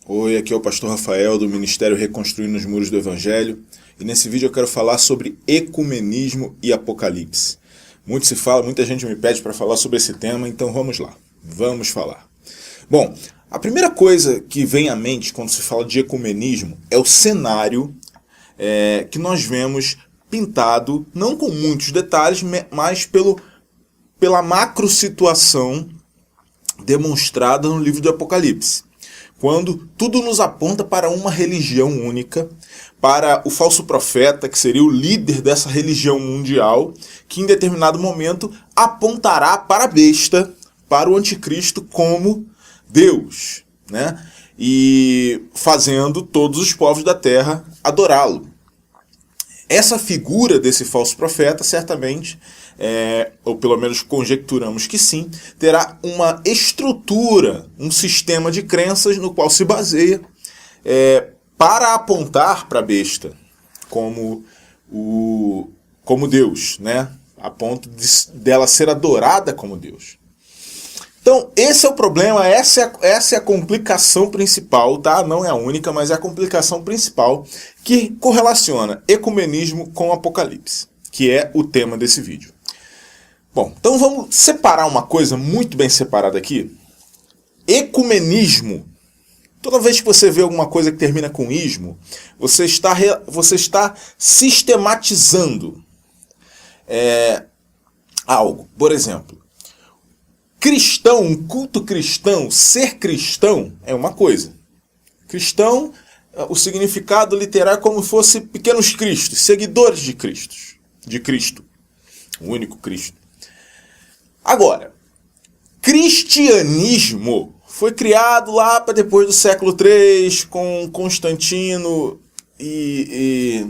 Oi, aqui é o pastor Rafael do Ministério Reconstruindo os Muros do Evangelho, e nesse vídeo eu quero falar sobre ecumenismo e apocalipse. Muito se fala, muita gente me pede para falar sobre esse tema, então vamos lá, vamos falar. Bom, a primeira coisa que vem à mente quando se fala de ecumenismo é o cenário que nós vemos pintado, não com muitos detalhes, mas pela macro situação demonstrada no livro do Apocalipse. Quando tudo nos aponta para uma religião única, para o falso profeta, que seria o líder dessa religião mundial, que em determinado momento apontará para a besta, para o anticristo como Deus, né? E fazendo todos os povos da terra adorá-lo. Essa figura desse falso profeta, certamente, ou pelo menos conjecturamos que sim, terá uma estrutura, um sistema de crenças no qual se baseia para apontar para a besta como Deus, né? A ponto dela ser adorada como Deus. Então, esse é o problema, essa é a complicação principal, tá? Não é a única, mas é a complicação principal que correlaciona ecumenismo com Apocalipse, que é o tema desse vídeo. Bom, então vamos separar uma coisa muito bem separada aqui. Ecumenismo. Toda vez que você vê alguma coisa que termina com ismo, você está sistematizando algo. Por exemplo, cristão, um culto cristão, ser cristão é uma coisa. Cristão, o significado literal é como se fosse pequenos cristos, seguidores de Cristo, o único Cristo. Agora, cristianismo foi criado lá para depois do século III, com Constantino e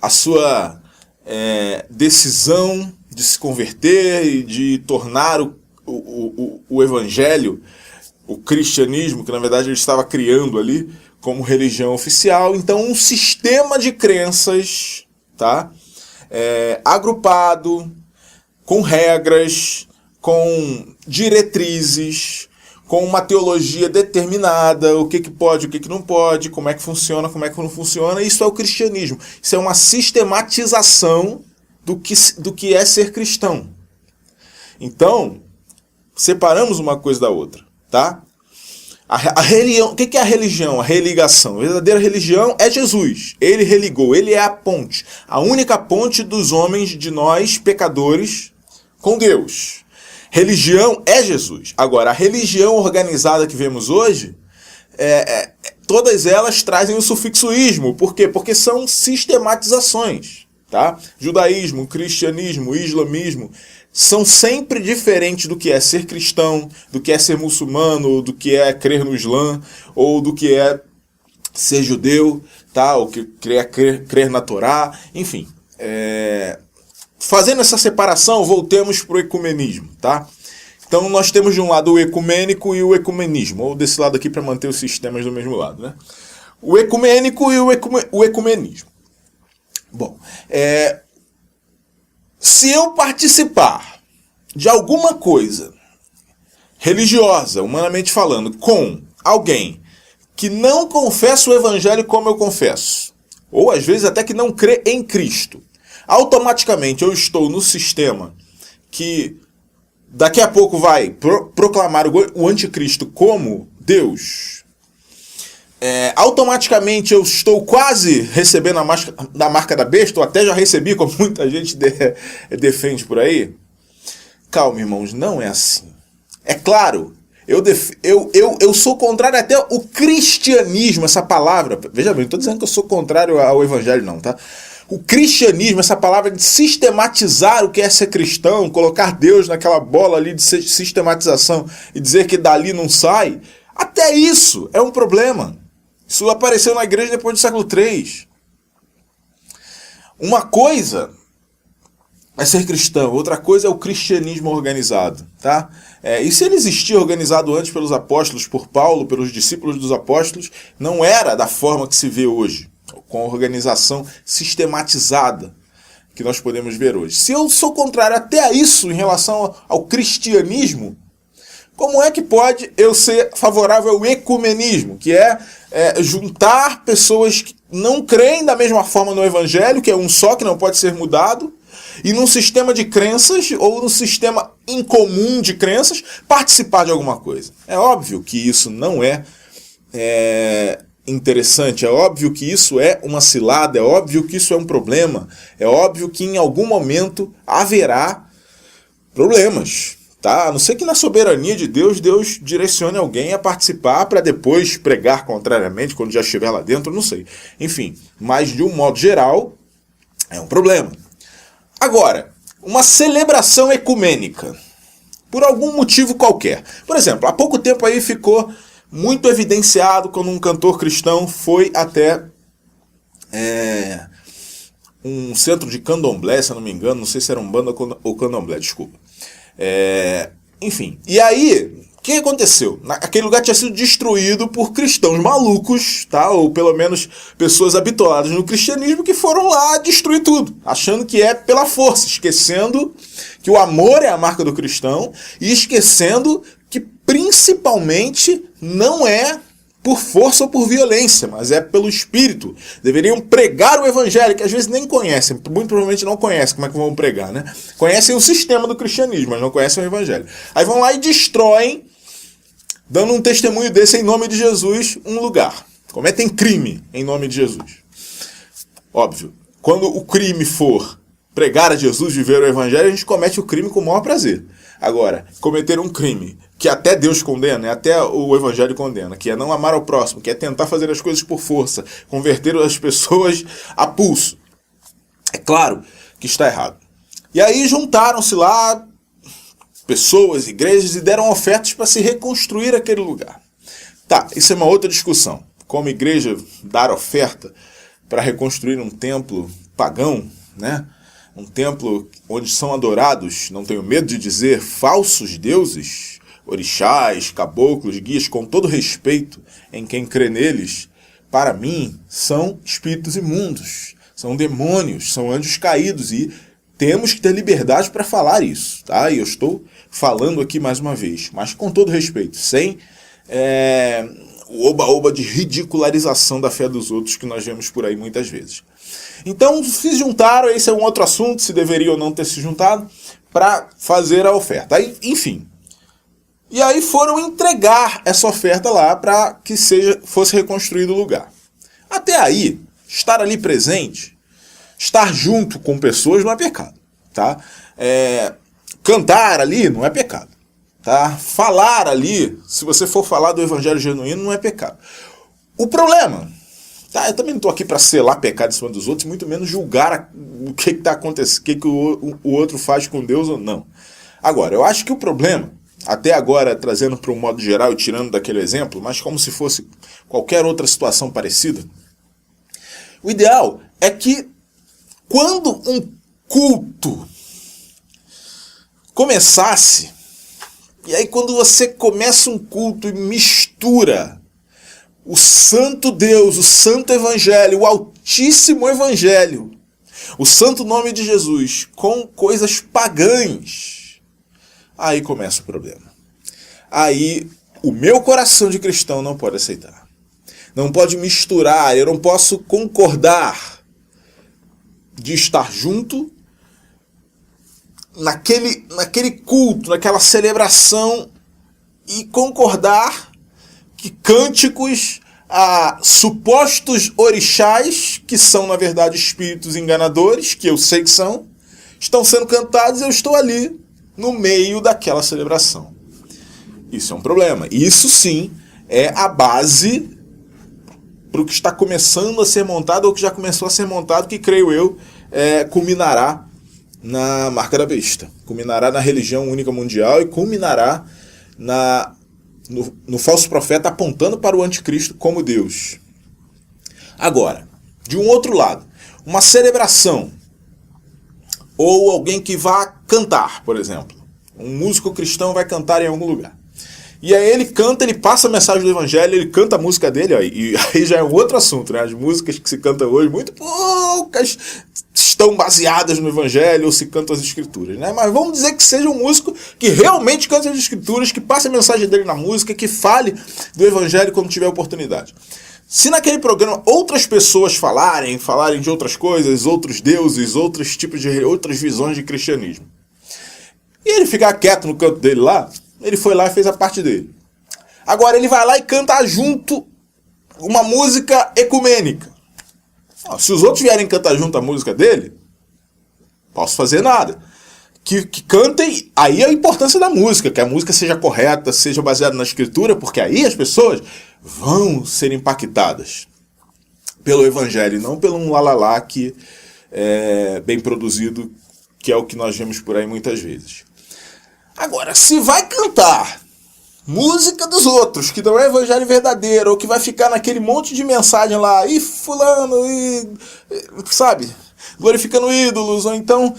a sua decisão de se converter e de tornar o evangelho, o cristianismo, que na verdade ele estava criando ali como religião oficial. Então um sistema de crenças, tá? Agrupado, com regras, com diretrizes, com uma teologia determinada, o que pode, o que não pode, como é que funciona, como é que não funciona. Isso é o cristianismo. Isso é uma sistematização do que é ser cristão. Então, separamos uma coisa da outra, tá? A religião, o que é a religião? A religação. A verdadeira religião é Jesus. Ele religou, ele é a ponte. A única ponte dos homens, de nós, pecadores, com Deus. Religião é Jesus. Agora, a religião organizada que vemos hoje, todas elas trazem o sufixo ismo. Por quê? Porque são sistematizações. Tá? Judaísmo, cristianismo, islamismo são sempre diferentes do que é ser cristão, do que é ser muçulmano, do que é crer no Islã, ou do que é ser judeu, tá? Ou que é crer na Torá, enfim. Fazendo essa separação, voltemos para o ecumenismo, tá? Então nós temos de um lado o ecumênico e o ecumenismo, ou desse lado aqui para manter os sistemas do mesmo lado, né? O ecumênico e o ecumenismo. Bom, se eu participar de alguma coisa religiosa, humanamente falando, com alguém que não confessa o evangelho como eu confesso, ou às vezes até que não crê em Cristo, automaticamente eu estou no sistema que daqui a pouco vai proclamar o anticristo como Deus. Automaticamente eu estou quase recebendo a marca da besta, ou até já recebi, como muita gente defende por aí. Calma, irmãos, não é assim. É claro, eu sou contrário até ao cristianismo, essa palavra. Veja bem, não estou dizendo que eu sou contrário ao evangelho, não, tá? O cristianismo, essa palavra de sistematizar o que é ser cristão, colocar Deus naquela bola ali de sistematização e dizer que dali não sai, até isso é um problema. Isso apareceu na igreja depois do século III. Uma coisa é ser cristão, outra coisa é o cristianismo organizado, tá? E se ele existia organizado antes pelos apóstolos, por Paulo, pelos discípulos dos apóstolos, não era da forma que se vê hoje, com a organização sistematizada que nós podemos ver hoje. Se eu sou contrário até a isso em relação ao cristianismo, Como é que pode eu ser favorável ao ecumenismo, que é juntar pessoas que não creem da mesma forma no evangelho, que é um só, que não pode ser mudado, e num sistema de crenças, ou num sistema incomum de crenças, participar de alguma coisa? É óbvio que isso não é interessante, é óbvio que isso é uma cilada, é óbvio que isso é um problema, é óbvio que em algum momento haverá problemas. Tá? A não ser que na soberania de Deus, Deus direcione alguém a participar para depois pregar contrariamente quando já estiver lá dentro, não sei. Enfim, mas de um modo geral, é um problema. Agora, uma celebração ecumênica, por algum motivo qualquer. Por exemplo, há pouco tempo aí ficou muito evidenciado quando um cantor cristão foi até um centro de candomblé, se eu não me engano, não sei se era Umbanda ou candomblé, desculpa. Enfim, e aí, o que aconteceu? Aquele lugar tinha sido destruído por cristãos malucos, tá? Ou pelo menos pessoas habituadas no cristianismo que foram lá destruir tudo, achando que é pela força, esquecendo que o amor é a marca do cristão e esquecendo que principalmente não é por força ou por violência, mas é pelo Espírito. Deveriam pregar o evangelho, que às vezes nem conhecem, muito provavelmente não conhecem como é que vão pregar, né? Conhecem o sistema do cristianismo, mas não conhecem o evangelho. Aí vão lá e destroem, dando um testemunho desse em nome de Jesus, um lugar. Cometem crime em nome de Jesus. Óbvio, quando o crime for pregar a Jesus, viver o evangelho, a gente comete o crime com o maior prazer. Agora, cometer um crime que até Deus condena, até o evangelho condena, que é não amar ao próximo, que é tentar fazer as coisas por força, converter as pessoas a pulso, é claro que está errado. E aí juntaram-se lá pessoas, igrejas, e deram ofertas para se reconstruir aquele lugar. Tá, isso é uma outra discussão. Como igreja dar oferta para reconstruir um templo pagão, né? Um templo onde são adorados, não tenho medo de dizer, falsos deuses, orixás, caboclos, guias, com todo respeito em quem crê neles, para mim, são espíritos imundos, são demônios, são anjos caídos, e temos que ter liberdade para falar isso, tá? E eu estou falando aqui mais uma vez, mas com todo respeito, sem o oba-oba de ridicularização da fé dos outros que nós vemos por aí muitas vezes. Então se juntaram, esse é um outro assunto, se deveria ou não ter se juntado, para fazer a oferta. Aí, enfim. E aí foram entregar essa oferta lá para que fosse reconstruído o lugar. Até aí, estar ali presente, estar junto com pessoas não é pecado. Tá? Cantar ali não é pecado. Tá? Falar ali, se você for falar do evangelho genuíno, não é pecado. O problema... Tá, eu também não estou aqui para selar pecado em cima dos outros, muito menos julgar o que está acontecendo, o que o outro faz com Deus ou não. Agora, eu acho que o problema, até agora trazendo para um modo geral e tirando daquele exemplo, mas como se fosse qualquer outra situação parecida, o ideal é que quando um culto começasse, e aí quando você começa um culto e mistura o santo Deus, o santo evangelho, o altíssimo evangelho, o santo nome de Jesus, com coisas pagãs, aí começa o problema. Aí o meu coração de cristão não pode aceitar. Não pode misturar, eu não posso concordar de estar junto naquele culto, naquela celebração, e concordar que cânticos a supostos orixás, que são na verdade espíritos enganadores, que eu sei que são, estão sendo cantados e eu estou ali no meio daquela celebração. Isso é um problema. Isso sim é a base para o que está começando a ser montado, ou que já começou a ser montado, que creio eu culminará na marca da besta, culminará na religião única mundial e culminará no falso profeta apontando para o anticristo como Deus. Agora, de um outro lado, uma celebração, ou alguém que vá cantar, por exemplo. Um músico cristão vai cantar em algum lugar. E aí ele canta, ele passa a mensagem do evangelho, ele canta a música dele, ó, e aí já é um outro assunto, né? As músicas que se cantam hoje, muito poucas estão baseadas no evangelho ou se cantam as escrituras, né? Mas vamos dizer que seja um músico que realmente cante as escrituras, que passe a mensagem dele na música, que fale do evangelho quando tiver oportunidade. Se naquele programa outras pessoas falarem de outras coisas, outros deuses, outros tipos de outras visões de cristianismo, e ele ficar quieto no canto dele lá, ele foi lá e fez a parte dele. Agora ele vai lá e canta junto uma música ecumênica. Se os outros vierem cantar junto a música dele, posso fazer nada. Que cantem, aí a importância da música, que a música seja correta, seja baseada na escritura, porque aí as pessoas vão ser impactadas pelo evangelho, não pelo um lalala que é bem produzido, que é o que nós vemos por aí muitas vezes. Agora, se vai cantar música dos outros, que não é evangelho verdadeiro, ou que vai ficar naquele monte de mensagem lá, e fulano, e sabe, glorificando ídolos, ou então,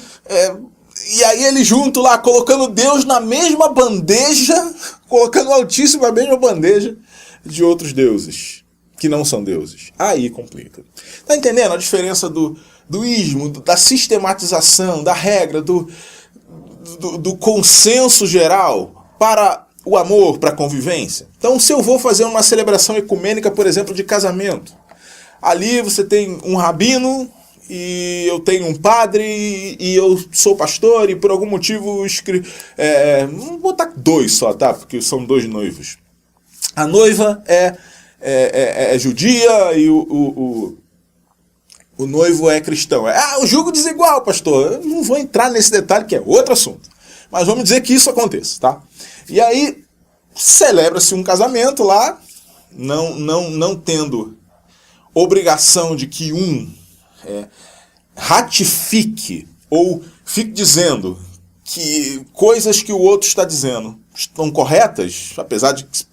e aí ele junto lá, colocando Deus na mesma bandeja, colocando o Altíssimo na mesma bandeja de outros deuses, que não são deuses. Aí complica. Tá entendendo a diferença do ismo, da sistematização, da regra, do consenso geral para o amor, para a convivência? Então, se eu vou fazer uma celebração ecumênica, por exemplo, de casamento, ali você tem um rabino e eu tenho um padre e eu sou pastor e por algum motivo vou botar 2 só, tá? Porque são 2 noivos. A noiva é judia e o noivo é cristão. O jugo desigual, pastor. Eu não vou entrar nesse detalhe, que é outro assunto. Mas vamos dizer que isso aconteça, tá? E aí, celebra-se um casamento lá, não tendo obrigação de que ratifique ou fique dizendo que coisas que o outro está dizendo estão corretas, apesar de que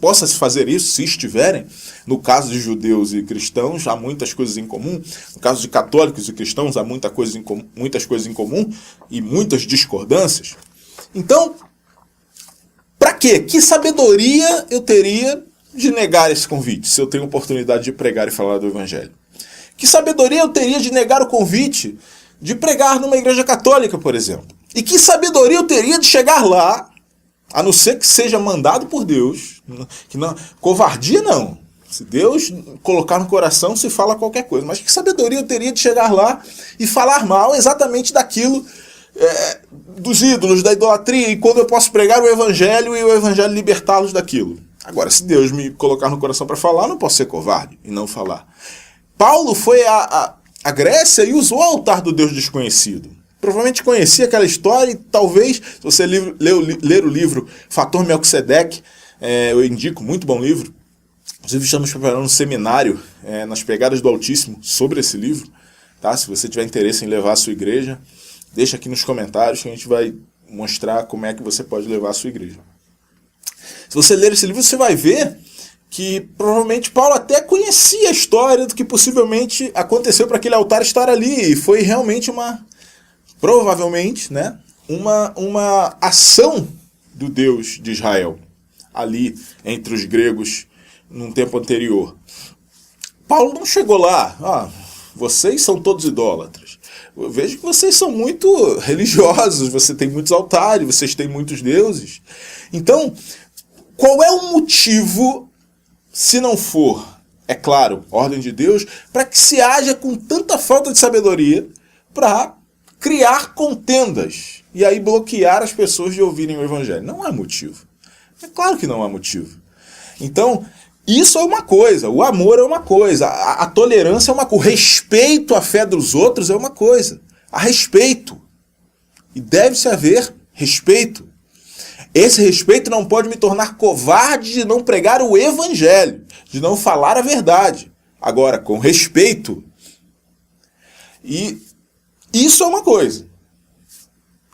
possa se fazer isso, se estiverem. No caso de judeus e cristãos, há muitas coisas em comum. No caso de católicos e cristãos, há muitas coisas em comum e muitas discordâncias. Então, para quê? Que sabedoria eu teria de negar esse convite, se eu tenho oportunidade de pregar e falar do evangelho? Que sabedoria eu teria de negar o convite de pregar numa igreja católica, por exemplo? E que sabedoria eu teria de chegar lá, a não ser que seja mandado por Deus, que não, covardia não. Se Deus colocar no coração, se fala qualquer coisa. Mas que sabedoria eu teria de chegar lá e falar mal exatamente daquilo, dos ídolos, da idolatria, e quando eu posso pregar o evangelho e o evangelho libertá-los daquilo? Agora, se Deus me colocar no coração para falar, eu não posso ser covarde e não falar. Paulo foi à Grécia e usou o altar do Deus desconhecido. Provavelmente conhecia aquela história e talvez, se você ler o livro Fator Melquisedeque, eu indico, muito bom livro. Inclusive estamos preparando um seminário nas pegadas do Altíssimo sobre esse livro. Tá? Se você tiver interesse em levar a sua igreja, deixa aqui nos comentários que a gente vai mostrar como é que você pode levar a sua igreja. Se você ler esse livro, você vai ver que provavelmente Paulo até conhecia a história do que possivelmente aconteceu para aquele altar estar ali. E foi realmente provavelmente, né, uma ação do Deus de Israel ali entre os gregos num tempo anterior. Paulo não chegou lá, vocês são todos idólatras. Eu vejo que vocês são muito religiosos, você tem muitos altares, vocês têm muitos deuses. Então, qual é o motivo, se não for, é claro, ordem de Deus, para que se haja com tanta falta de sabedoria para criar contendas e aí bloquear as pessoas de ouvirem o evangelho? Não há motivo. É claro que não há motivo. Então, isso é uma coisa, o amor é uma coisa, a tolerância é uma coisa, o respeito à fé dos outros é uma coisa. Há respeito. E deve-se haver respeito. Esse respeito não pode me tornar covarde de não pregar o evangelho, de não falar a verdade. Agora, com respeito. E isso é uma coisa.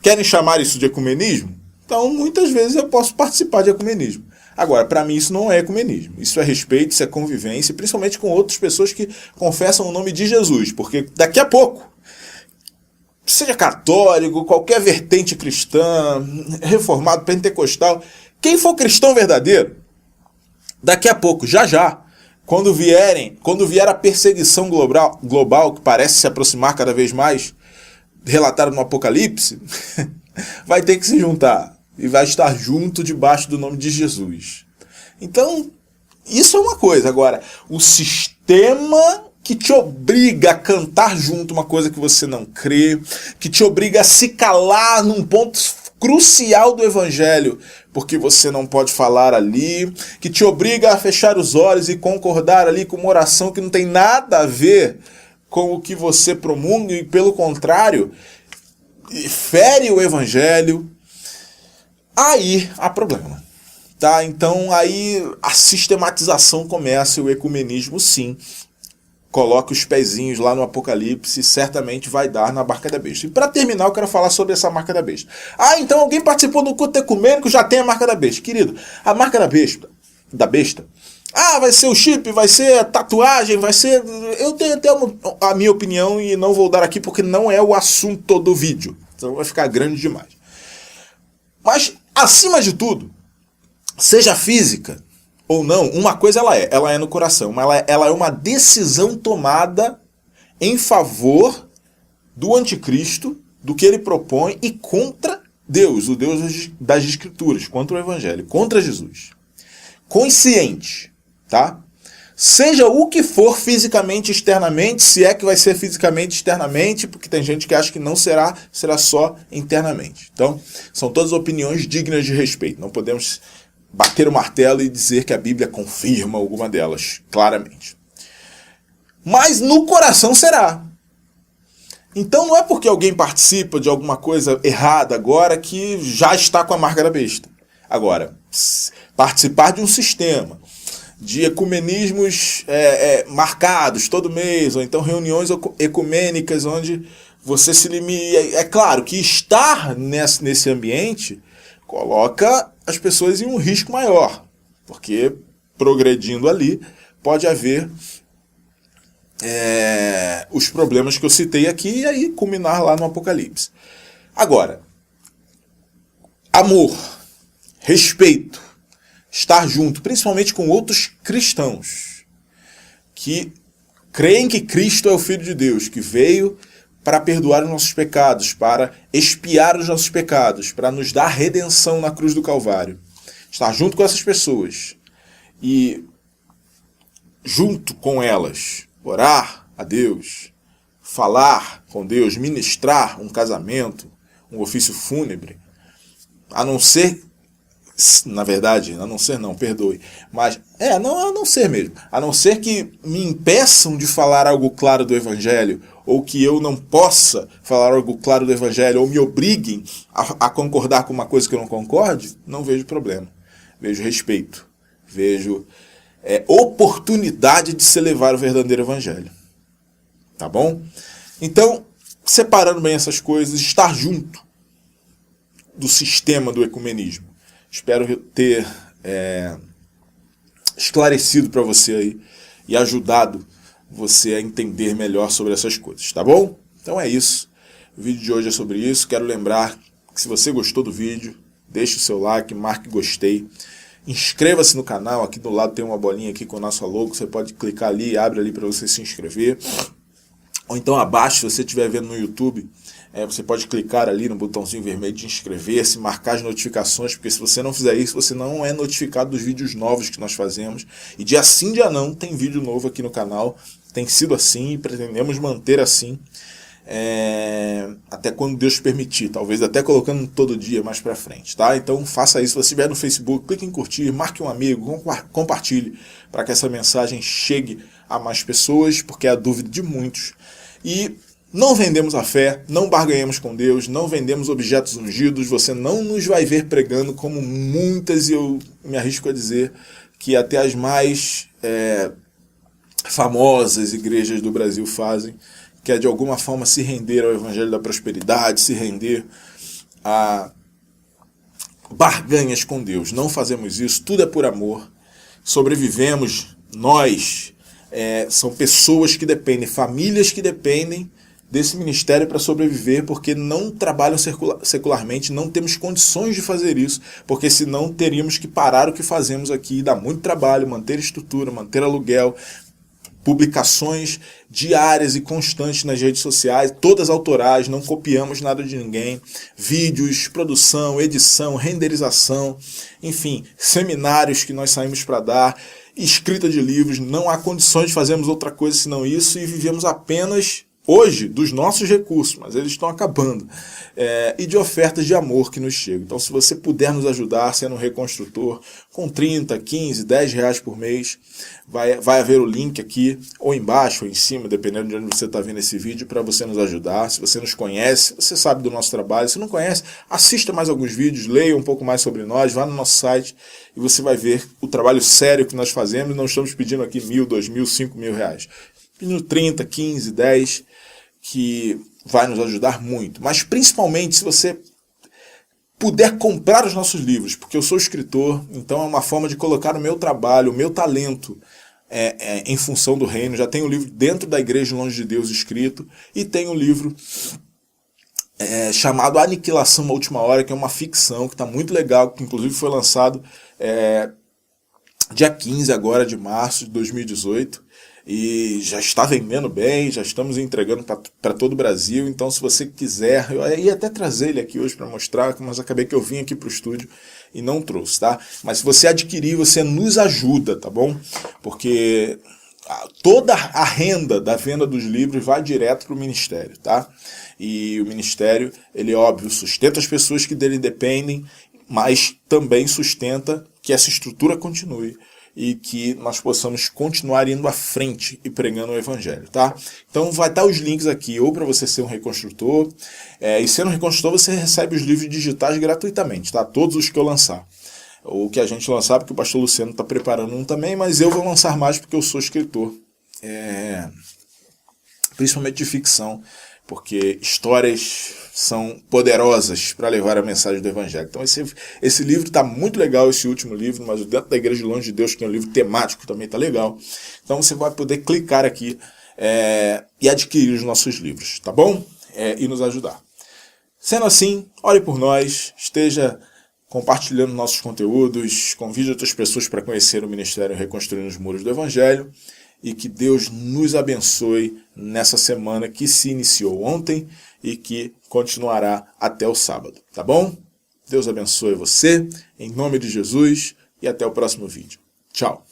Querem chamar isso de ecumenismo? Então, muitas vezes eu posso participar de ecumenismo. Agora, para mim isso não é ecumenismo. Isso é respeito, isso é convivência, principalmente com outras pessoas que confessam o nome de Jesus. Porque daqui a pouco, seja católico, qualquer vertente cristã, reformado, pentecostal, Quem for cristão verdadeiro, daqui a pouco, já, quando vier a perseguição global, que parece se aproximar cada vez mais, relatada no Apocalipse, vai ter que se juntar e vai estar junto debaixo do nome de Jesus. Então, isso é uma coisa. Agora, o sistema que te obriga a cantar junto uma coisa que você não crê, que te obriga a se calar num ponto crucial do evangelho, porque você não pode falar ali, que te obriga a fechar os olhos e concordar ali com uma oração que não tem nada a ver com o que você promulga e, pelo contrário, fere o evangelho, aí há problema. Tá? Então aí a sistematização começa e o ecumenismo, sim, coloca os pezinhos lá no Apocalipse e certamente vai dar na marca da besta. E para terminar, eu quero falar sobre essa marca da besta. Então alguém participou do culto ecumênico, já tem a marca da besta. Querido, a marca da besta, vai ser o chip, vai ser a tatuagem, vai ser... Eu tenho até a minha opinião e não vou dar aqui porque não é o assunto do vídeo. Então vai ficar grande demais. Mas, acima de tudo, seja física ou não, uma coisa ela é no coração, mas ela é uma decisão tomada em favor do anticristo, do que ele propõe e contra Deus, o Deus das Escrituras, contra o Evangelho, contra Jesus. Consciente, tá? Seja o que for fisicamente, externamente, se é que vai ser fisicamente, externamente, porque tem gente que acha que não será só internamente. Então, são todas opiniões dignas de respeito, não podemos bater o martelo e dizer que a Bíblia confirma alguma delas, claramente. Mas no coração será. Então não é porque alguém participa de alguma coisa errada agora que já está com a marca da besta. Agora, participar de um sistema, de ecumenismos marcados todo mês, ou então reuniões ecumênicas onde você se limita... É claro que estar nesse ambiente coloca as pessoas em um risco maior, porque progredindo ali pode haver os problemas que eu citei aqui e aí culminar lá no Apocalipse. Agora, amor, respeito, estar junto, principalmente com outros cristãos que creem que Cristo é o Filho de Deus, que veio para perdoar os nossos pecados, para expiar os nossos pecados, para nos dar redenção na cruz do Calvário. Estar junto com essas pessoas e, junto com elas, orar a Deus, falar com Deus, ministrar um casamento, um ofício fúnebre, a não ser, na verdade, a não ser não, perdoe, mas, a não ser mesmo, a não ser que me impeçam de falar algo claro do Evangelho, ou que eu não possa falar algo claro do Evangelho, ou me obriguem a concordar com uma coisa que eu não concorde, não vejo problema. Vejo respeito, vejo oportunidade de se levar o verdadeiro Evangelho. Tá bom? Então, separando bem essas coisas, estar junto do sistema do ecumenismo. Espero ter esclarecido para você aí e ajudado você a entender melhor sobre essas coisas, tá bom? Então é isso. O vídeo de hoje é sobre isso. Quero lembrar que se você gostou do vídeo, deixe o seu like, marque gostei. Inscreva-se no canal, aqui do lado tem uma bolinha aqui com o nosso logo, você pode clicar ali, abre ali para você se inscrever. Ou então abaixo, se você estiver vendo no YouTube, você pode clicar ali no botãozinho vermelho de inscrever-se, marcar as notificações, porque se você não fizer isso, você não é notificado dos vídeos novos que nós fazemos. E dia sim, dia não, tem vídeo novo aqui no canal, tem sido assim e pretendemos manter assim, até quando Deus permitir, talvez até colocando todo dia mais pra frente, tá? Então faça isso, se você estiver no Facebook, clique em curtir, marque um amigo, compartilhe, para que essa mensagem chegue a mais pessoas, porque é a dúvida de muitos. E não vendemos a fé, não barganhamos com Deus, não vendemos objetos ungidos, você não nos vai ver pregando como muitas, e eu me arrisco a dizer que até as mais famosas igrejas do Brasil fazem, que é de alguma forma se render ao Evangelho da Prosperidade, se render a barganhas com Deus. Não fazemos isso, tudo é por amor, sobrevivemos, nós, são pessoas que dependem, famílias que dependem desse ministério para sobreviver, porque não trabalham secularmente, não temos condições de fazer isso, porque senão teríamos que parar o que fazemos aqui, dá muito trabalho, manter estrutura, manter aluguel, publicações diárias e constantes nas redes sociais, todas autorais, não copiamos nada de ninguém, vídeos, produção, edição, renderização, enfim, seminários que nós saímos para dar, escrita de livros, não há condições de fazermos outra coisa senão isso e vivemos apenas hoje dos nossos recursos, mas eles estão acabando, e de ofertas de amor que nos chegam. Então, se você puder nos ajudar sendo um reconstrutor com 30, 15, 10 reais por mês, vai haver o link aqui, ou embaixo, ou em cima, dependendo de onde você está vendo esse vídeo, para você nos ajudar. Se você nos conhece, você sabe do nosso trabalho. Se não conhece, assista mais alguns vídeos, leia um pouco mais sobre nós, vá no nosso site e você vai ver o trabalho sério que nós fazemos. Não estamos pedindo aqui 1.000, 2.000, 5.000 reais. Pedindo 30, 15, 10, que vai nos ajudar muito. Mas principalmente se você puder comprar os nossos livros, porque eu sou escritor, então é uma forma de colocar o meu trabalho, o meu talento em função do reino. Já tenho um livro dentro da Igreja Longe de Deus escrito, e tenho um livro chamado Aniquilação na Última Hora, que é uma ficção, que está muito legal, que inclusive foi lançado dia 15 agora de março de 2018, e já está vendendo bem, já estamos entregando para todo o Brasil. Então, se você quiser, eu ia até trazer ele aqui hoje para mostrar, mas acabei que eu vim aqui para o estúdio e não trouxe, tá? Mas se você adquirir, você nos ajuda, tá bom? Porque toda a renda da venda dos livros vai direto para o ministério, tá? E o ministério, ele, óbvio, sustenta as pessoas que dele dependem, mas também sustenta que essa estrutura continue e que nós possamos continuar indo à frente e pregando o evangelho, tá? Então vai estar os links aqui, ou para você ser um reconstrutor, e sendo um reconstrutor você recebe os livros digitais gratuitamente, tá? Todos os que eu lançar. O que a gente lançar, porque o pastor Luciano está preparando um também, mas eu vou lançar mais porque eu sou escritor, principalmente de ficção, porque histórias são poderosas para levar a mensagem do Evangelho. Então esse livro está muito legal, esse último livro, mas o Dentro da Igreja Longe de Deus, que é um livro temático, também está legal. Então você vai poder clicar aqui e adquirir os nossos livros, tá bom? E nos ajudar. Sendo assim, ore por nós, esteja compartilhando nossos conteúdos, convide outras pessoas para conhecer o Ministério Reconstruindo os Muros do Evangelho, e que Deus nos abençoe nessa semana que se iniciou ontem e que continuará até o sábado, tá bom? Deus abençoe você, em nome de Jesus, e até o próximo vídeo. Tchau!